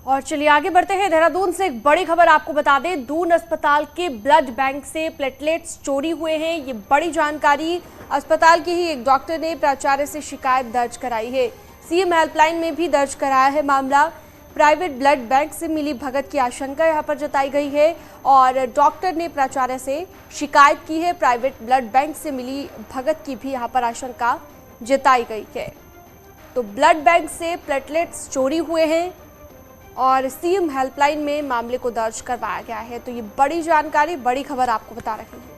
और चलिए आगे बढ़ते हैं। देहरादून से एक बड़ी खबर आपको बता दें, दून अस्पताल के ब्लड बैंक से प्लेटलेट्स चोरी हुए हैं। ये बड़ी जानकारी अस्पताल के ही एक डॉक्टर ने प्राचार्य से शिकायत दर्ज कराई है। सीएम हेल्पलाइन में भी दर्ज कराया है मामला। प्राइवेट ब्लड बैंक से मिली भगत की आशंका यहां पर जताई गई है और डॉक्टर ने प्राचार्य से शिकायत की है। प्राइवेट ब्लड बैंक से मिली भगत की भी यहां पर आशंका जताई गई है। तो ब्लड बैंक से प्लेटलेट्स चोरी हुए हैं और सीएम हेल्पलाइन में मामले को दर्ज करवाया गया है। तो ये बड़ी जानकारी, बड़ी खबर आपको बता रहे हैं।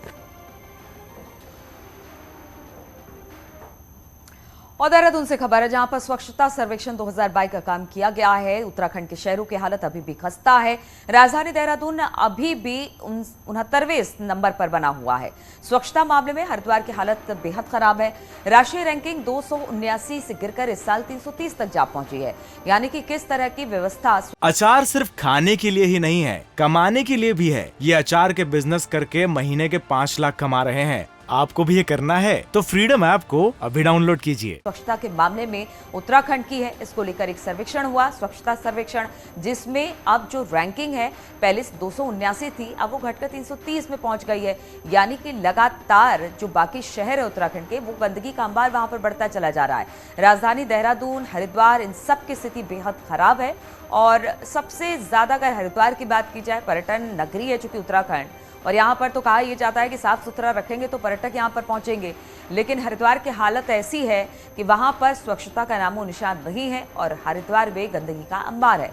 और देहरादून से खबर है जहां पर स्वच्छता सर्वेक्षण 2022 का काम किया गया है। उत्तराखंड के शहरों की हालत अभी भी खस्ता है। राजधानी देहरादून अभी भी 69वें नंबर पर बना हुआ है। स्वच्छता मामले में हरिद्वार की हालत बेहद खराब है। राष्ट्रीय रैंकिंग 279 से गिरकर इस साल 330 तक जा पहुंची है। यानी कि किस तरह की व्यवस्था। अचार सिर्फ खाने के लिए ही नहीं है, कमाने के लिए भी है। ये अचार के बिजनेस करके महीने के 5 लाख कमा रहे हैं। आपको भी ये करना है तो फ्रीडम ऐप को अभी डाउनलोड कीजिए। स्वच्छता के मामले में उत्तराखंड की है, इसको लेकर एक सर्वेक्षण हुआ, स्वच्छता सर्वेक्षण, जिसमें अब जो रैंकिंग है पहले 279 थी, अब वो घटकर 330 में पहुंच गई है। यानी कि लगातार जो बाकी शहर है उत्तराखंड के, वो गंदगी का अंबार वहां पर बढ़ता चला जा रहा है। राजधानी देहरादून, हरिद्वार, इन सब की स्थिति बेहद खराब है। और सबसे ज्यादा अगर हरिद्वार की बात की जाए, पर्यटन नगरी है चूंकि उत्तराखंड, और यहाँ पर तो कहा यह जाता है कि साफ सुथरा रखेंगे तो पर्यटक यहाँ पर पहुंचेंगे। लेकिन हरिद्वार की हालत ऐसी है कि वहां पर स्वच्छता का नामो निशान नहीं है और हरिद्वार में गंदगी का अंबार है।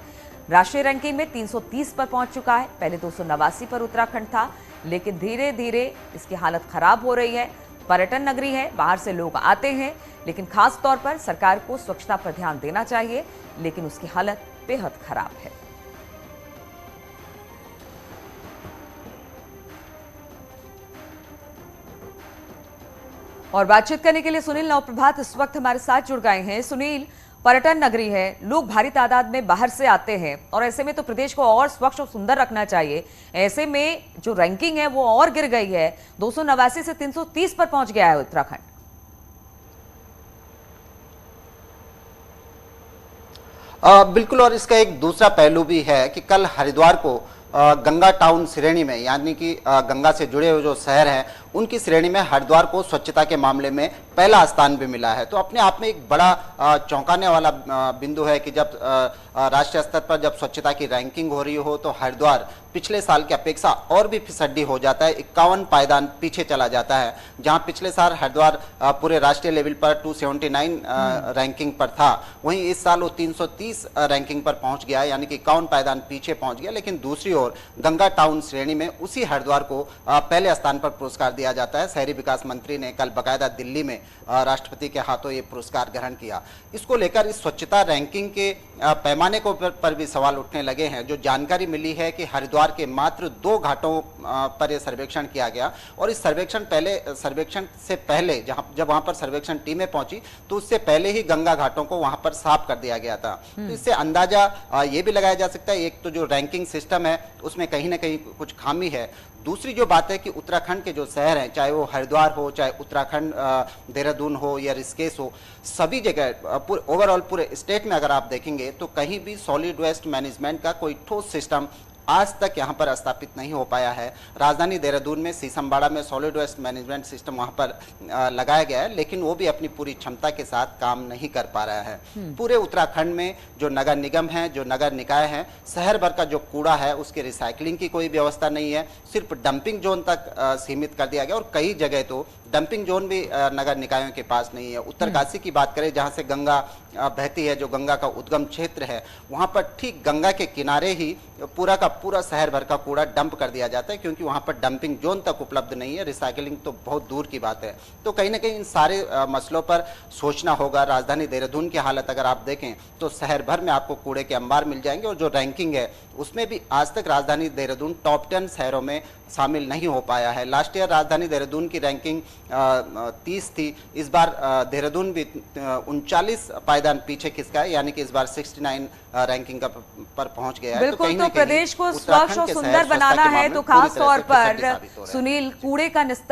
राष्ट्रीय रैंकिंग में 330 पर पहुंच चुका है। पहले 289 पर उत्तराखंड था, लेकिन धीरे धीरे इसकी हालत खराब हो रही है। पर्यटन नगरी है, बाहर से लोग आते हैं, लेकिन खास तौर पर सरकार को स्वच्छता पर ध्यान देना चाहिए, लेकिन उसकी हालत बेहद खराब है। और बातचीत करने के लिए सुनील नवप्रभात इस वक्त हमारे साथ जुड़ गए हैं। सुनील, पर्यटन नगरी है, लोग भारी तादाद में बाहर से आते हैं और ऐसे में तो प्रदेश को और स्वच्छ और सुंदर रखना चाहिए। ऐसे में जो रैंकिंग है वो और गिर गई है, 289 से 330 पर पहुंच गया है उत्तराखंड। बिल्कुल, और इसका एक दूसरा पहलू भी है कि कल हरिद्वार को गंगा टाउन श्रेणी में, यानी कि गंगा से जुड़े हुए जो शहर हैं उनकी श्रेणी में हरिद्वार को स्वच्छता के मामले में पहला स्थान भी मिला है। तो अपने आप में एक बड़ा चौंकाने वाला बिंदु है कि जब राष्ट्रीय स्तर पर जब स्वच्छता की रैंकिंग हो रही हो तो हरिद्वार पिछले साल की अपेक्षा और भी फिसड्डी हो जाता है, 51 पायदान पीछे चला जाता है। जहां पिछले साल हरिद्वार पूरे राष्ट्रीय लेवल पर 279 रैंकिंग पर था, वहीं इस साल वो 330 रैंकिंग पर पहुंच गया, यानी कि 51 पायदान पीछे पहुंच गया। लेकिन दूसरी ओर गंगा टाउन श्रेणी में उसी हरिद्वार को पहले स्थान पर पुरस्कार दिया जाता है। शहरी विकास मंत्री ने कल बकायदा दिल्ली में राष्ट्रपति के हाथों ये पुरस्कार ग्रहण किया। इसको लेकर इस स्वच्छता रैंकिंग के पैमाने को पर भी सवाल उठने लगे हैं। जो जानकारी मिली है कि हरिद्वार के मात्र 2 घाटों पर यह सर्वेक्षण किया गया और इस सर्वेक्षण से पहले जब वहां पर सर्वेक्षण टीमें पहुंची तो उससे पहले ही गंगा घाटों को वहां पर साफ कर दिया गया था। तो इससे अंदाजा ये भी लगाया जा सकता है, एक तो जो रैंकिंग सिस्टम है उसमें कहीं ना कहीं कुछ खामी है। दूसरी जो बात है कि उत्तराखंड के जो शहर हैं, चाहे वो हरिद्वार हो, चाहे उत्तराखंड देहरादून हो या ऋषिकेश हो, सभी जगह ओवरऑल पूरे स्टेट में अगर आप देखेंगे तो कहीं भी सॉलिड वेस्ट मैनेजमेंट का कोई ठोस सिस्टम आज तक यहां पर स्थापित नहीं हो पाया है। राजधानी देहरादून में सीसमबाड़ा में सॉलिड वेस्ट मैनेजमेंट सिस्टम वहां पर लगाया गया है, लेकिन वो भी अपनी पूरी क्षमता के साथ काम नहीं कर पा रहा है। पूरे उत्तराखंड में जो नगर निगम है, जो नगर निकाय है, शहर भर का जो कूड़ा है उसके रिसाइकलिंग की कोई व्यवस्था नहीं है, सिर्फ डंपिंग जोन तक सीमित कर दिया गया और कई जगह तो डंपिंग जोन भी नगर निकायों के पास नहीं है। उत्तरकाशी की बात करें, जहां से गंगा बहती है, जो गंगा का उद्गम क्षेत्र है, वहां पर ठीक गंगा के किनारे ही पूरा का पूरा शहर भर का कूड़ा डंप कर दिया जाता है, क्योंकि वहां पर डंपिंग जोन तक उपलब्ध नहीं है। रिसाइकलिंग तो बहुत दूर की बात है। तो कहीं ना कहीं इन सारे मसलों पर सोचना होगा। राजधानी देहरादून की हालत अगर आप देखें तो शहर भर में आपको कूड़े के अंबार मिल जाएंगे और जो रैंकिंग है उसमें भी आज तक राजधानी देहरादून टॉप 10 शहरों में शामिल नहीं हो पाया है। लास्ट ईयर राजधानी देहरादून की रैंकिंग 30 थी, इस बार देहरादून भी 39 पायदान पीछे खिसका है, यानी कि इस बार 69 रैंकिंग पर पहुंच गया है। बिल्कुल, तो प्रदेश को स्वच्छ और सुंदर बनाना है तो खास तौर पर सुनील, कूड़े का निस्तार